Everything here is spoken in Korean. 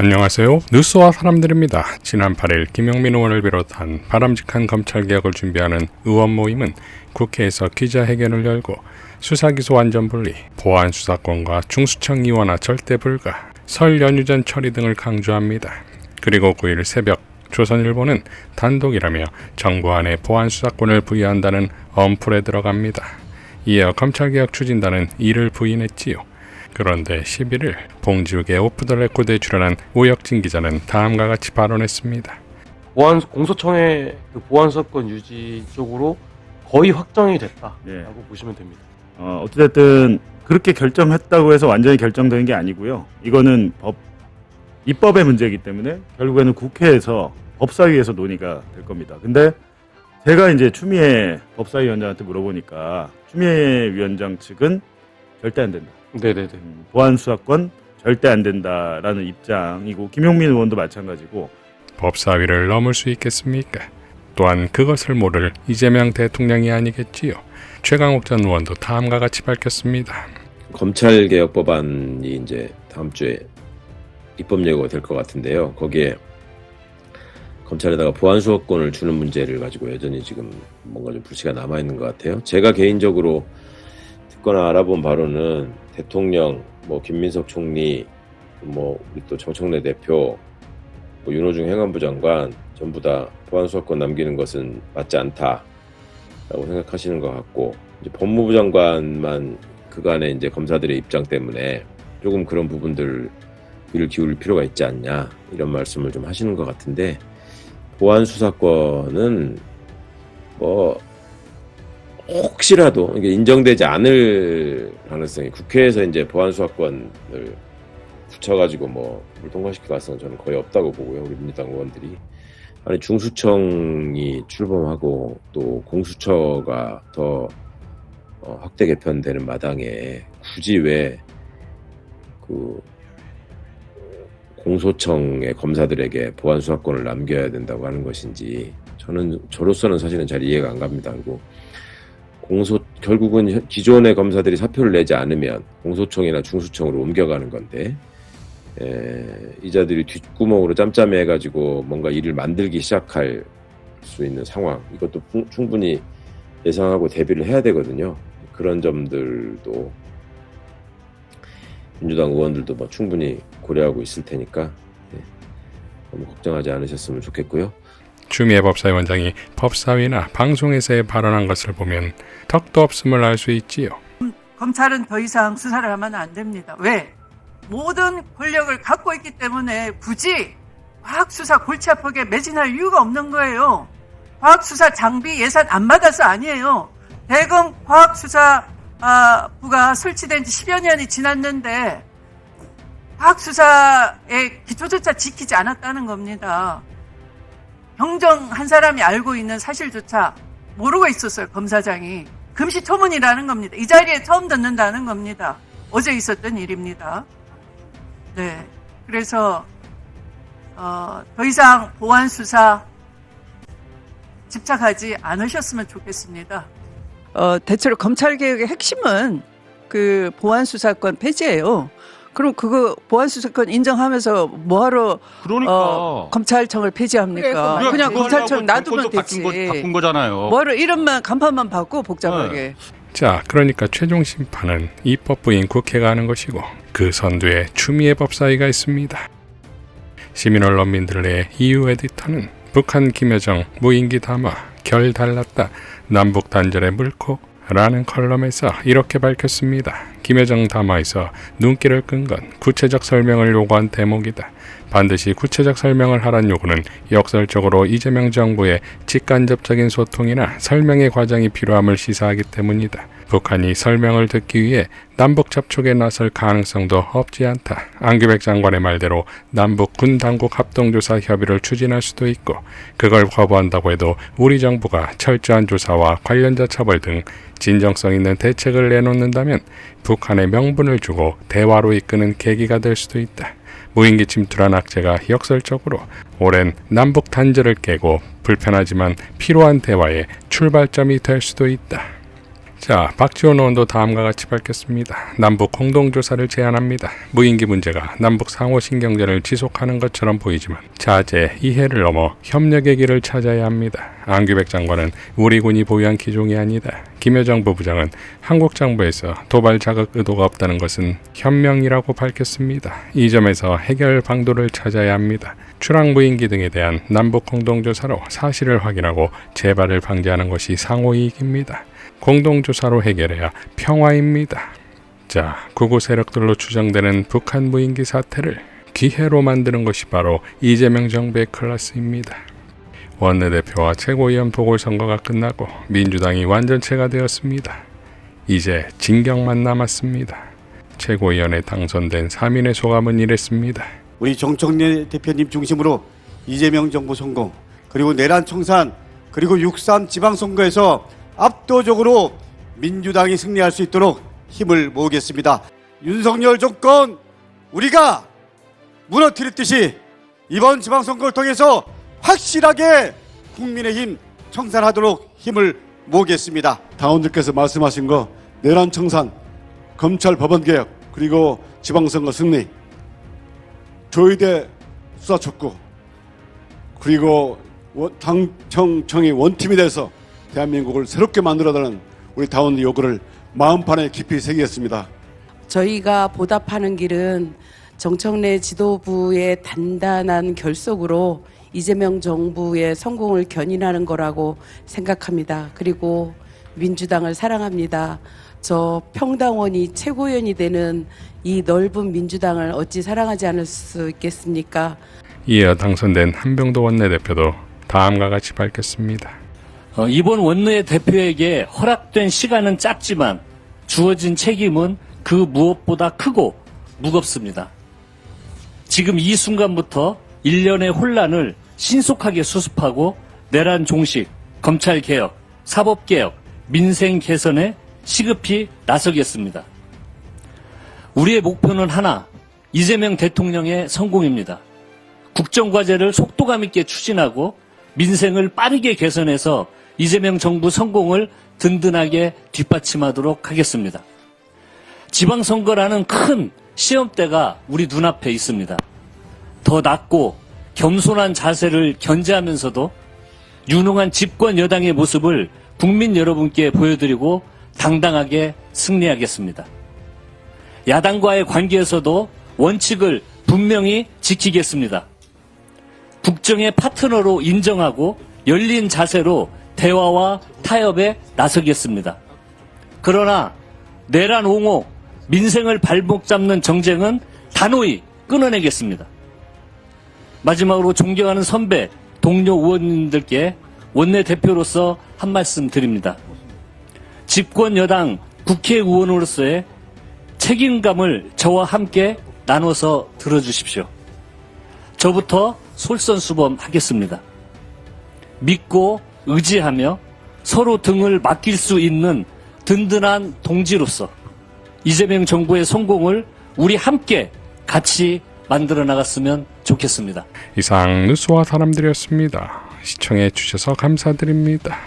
안녕하세요. 뉴스와 사람들입니다. 지난 8일 김용민 의원을 비롯한 바람직한 검찰개혁을 준비하는 의원 모임은 국회에서 기자회견을 열고 수사기소 완전분리, 보안 수사권과 중수청 이원화 절대 불가, 설 연휴 전 처리 등을 강조합니다. 그리고 9일 새벽 조선일보는 단독이라며 정부 안에 보안 수사권을 부여한다는 엄풀에 들어갑니다. 이어 검찰개혁 추진단은 이를 부인했지요. 그런데 11일 봉지욱의 오프 더 레코드에 출연한 오혁진 기자는 다음과 같이 발언했습니다. 공소청의 보안 수사권 유지 쪽으로 거의 확정이 됐다라고 보시면 됩니다. 어찌됐든 그렇게 결정했다고 해서 완전히 결정된 게 아니고요. 이거는 입법의 문제이기 때문에 결국에는 국회에서 법사위에서 논의가 될 겁니다. 근데 제가 이제 추미애 법사위원장한테 물어보니까 추미애 위원장 측은 절대 안 된다. 네네네. 보안 수사권 절대 안 된다라는 입장이고 김용민 의원도 마찬가지고. 법사위를 넘을 수 있겠습니까? 또한 그것을 모를 이재명 대통령이 아니겠지요. 최강욱 전 의원도 다음과 같이 밝혔습니다. 검찰개혁 법안이 이제 다음 주에 입법 예고가 될 것 같은데요. 거기에 검찰에다가 보안 수사권을 주는 문제를 가지고 여전히 지금 뭔가 좀 불씨가 남아있는 것 같아요. 제가 개인적으로 듣거나 알아본 바로는 대통령, 김민석 총리, 우리 또 정청래 대표, 윤호중 행안부 장관 전부 다 보안 수사권 남기는 것은 맞지 않다라고 생각하시는 것 같고, 이제 법무부 장관만 그간의 이제 검사들의 입장 때문에 조금 그런 부분들 귀를 기울일 필요가 있지 않냐 이런 말씀을 좀 하시는 것 같은데, 보안 수사권은 혹시라도 이게 인정되지 않을 가능성이, 국회에서 이제 보안 수사권을 붙여가지고 통과시킬 가능성은 저는 거의 없다고 보고요. 우리 민주당 의원들이. 아니, 중수청이 출범하고 또 공수처가 더 확대 개편되는 마당에 굳이 왜 공소청의 검사들에게 보안 수사권을 남겨야 된다고 하는 것인지 저로서는 사실은 잘 이해가 안 갑니다. 그리고 결국은 기존의 검사들이 사표를 내지 않으면 공소청이나 중수청으로 옮겨가는 건데, 이자들이 뒷구멍으로 짬짬이 해가지고 뭔가 일을 만들기 시작할 수 있는 상황, 이것도 충분히 예상하고 대비를 해야 되거든요. 그런 점들도 민주당 의원들도 충분히 고려하고 있을 테니까 너무 걱정하지 않으셨으면 좋겠고요. 추미애 법사위원장이 법사위나 방송에서의 발언한 것을 보면 턱도 없음을 알 수 있지요. 검찰은 더 이상 수사를 하면 안 됩니다. 왜? 모든 권력을 갖고 있기 때문에 굳이 과학수사 골치 아프게 매진할 이유가 없는 거예요. 과학수사 장비 예산 안 받아서 아니에요. 대검 과학수사부가 설치된 지 10여 년이 지났는데 과학수사의 기초조차 지키지 않았다는 겁니다. 경정한 사람이 알고 있는 사실조차 모르고 있었어요. 검사장이. 금시초문이라는 겁니다. 이 자리에 처음 듣는다는 겁니다. 어제 있었던 일입니다. 네, 그래서 더 이상 보안 수사 집착하지 않으셨으면 좋겠습니다. 대체로 검찰개혁의 핵심은 그 보안 수사권 폐지예요. 그럼 그거 보안 수사권 인정하면서 뭐하러 검찰청을 폐지합니까? 그냥 검찰청 놔두면 되지. 바꾼 거잖아요. 뭐하러 이름만 간판만 바꾸고 복잡하게. 자, 그러니까 최종 심판은 입법부인 국회가 하는 것이고, 그 선두에 추미애 법사위가 있습니다. 시민언론민들의 EU 에디터는 북한 김여정 무인기 담아 결 달랐다, 남북 단절에 물고 라는 컬럼에서 이렇게 밝혔습니다. 김여정 담화에서 눈길을 끈 건 구체적 설명을 요구한 대목이다. 반드시 구체적 설명을 하란 요구는 역설적으로 이재명 정부의 직간접적인 소통이나 설명의 과정이 필요함을 시사하기 때문이다. 북한이 설명을 듣기 위해 남북 접촉에 나설 가능성도 없지 않다. 안규백 장관의 말대로 남북 군 당국 합동조사 협의를 추진할 수도 있고, 그걸 거부한다고 해도 우리 정부가 철저한 조사와 관련자 처벌 등 진정성 있는 대책을 내놓는다면 북한에 명분을 주고 대화로 이끄는 계기가 될 수도 있다. 무인기 침투란 악재가 역설적으로 오랜 남북 단절을 깨고 불편하지만 필요한 대화의 출발점이 될 수도 있다. 자, 박지원 의원도 다음과 같이 밝혔습니다. 남북 공동조사를 제안합니다. 무인기 문제가 남북 상호신경전을 지속하는 것처럼 보이지만 자제, 이해를 넘어 협력의 길을 찾아야 합니다. 안규백 장관은 우리 군이 보유한 기종이 아니다. 김여정 부부장은 한국 정부에서 도발 자극 의도가 없다는 것은 현명이라고 밝혔습니다. 이 점에서 해결 방도를 찾아야 합니다. 추락 무인기 등에 대한 남북 공동조사로 사실을 확인하고 재발을 방지하는 것이 상호이익입니다. 공동조사로 해결해야 평화입니다. 자, 극우 세력들로 추정되는 북한 무인기 사태를 기회로 만드는 것이 바로 이재명 정부의 클래스입니다. 원내대표와 최고위원 보궐선거가 끝나고 민주당이 완전체가 되었습니다. 이제 진경만 남았습니다. 최고위원에 당선된 3인의 소감은 이랬습니다. 우리 정청래 대표님 중심으로 이재명 정부 성공, 그리고 내란 청산, 그리고 6.3 지방선거에서 압도적으로 민주당이 승리할 수 있도록 힘을 모으겠습니다. 윤석열 정권 우리가 무너뜨렸듯이 이번 지방선거를 통해서 확실하게 국민의힘 청산하도록 힘을 모으겠습니다. 당원들께서 말씀하신 거 내란 청산, 검찰 법원 개혁, 그리고 지방선거 승리, 조의대 수사 촉구, 그리고 당청청이 원팀이 돼서 대한민국을 새롭게 만들어가는 우리 당원의 요구를 마음판에 깊이 새기겠습니다. 저희가 보답하는 길은 정청래 지도부의 단단한 결속으로 이재명 정부의 성공을 견인하는 거라고 생각합니다. 그리고 민주당을 사랑합니다. 저 평당원이 최고위원이 되는 이 넓은 민주당을 어찌 사랑하지 않을 수 있겠습니까? 이어 당선된 한병도 원내대표도 다음과 같이 밝혔습니다. 이번 원내대표에게 허락된 시간은 짧지만 주어진 책임은 그 무엇보다 크고 무겁습니다. 지금 이 순간부터 일련의 혼란을 신속하게 수습하고 내란 종식, 검찰개혁, 사법개혁, 민생 개선에 시급히 나서겠습니다. 우리의 목표는 하나, 이재명 대통령의 성공입니다. 국정과제를 속도감 있게 추진하고 민생을 빠르게 개선해서 이재명 정부 성공을 든든하게 뒷받침하도록 하겠습니다. 지방선거라는 큰 시험대가 우리 눈앞에 있습니다. 더 낮고 겸손한 자세를 견제하면서도 유능한 집권 여당의 모습을 국민 여러분께 보여드리고 당당하게 승리하겠습니다. 야당과의 관계에서도 원칙을 분명히 지키겠습니다. 국정의 파트너로 인정하고 열린 자세로 대화와 타협에 나서겠습니다. 그러나 내란 옹호, 민생을 발목 잡는 정쟁은 단호히 끊어내겠습니다. 마지막으로 존경하는 선배, 동료 의원님들께 원내대표로서 한 말씀 드립니다. 집권 여당 국회의원으로서의 책임감을 저와 함께 나눠서 들어주십시오. 저부터 솔선수범하겠습니다. 믿고 의지하며 서로 등을 맡길 수 있는 든든한 동지로서 이재명 정부의 성공을 우리 함께 같이 만들어 나갔으면 좋겠습니다. 이상 뉴스와 사람들이었습니다. 시청해 주셔서 감사드립니다.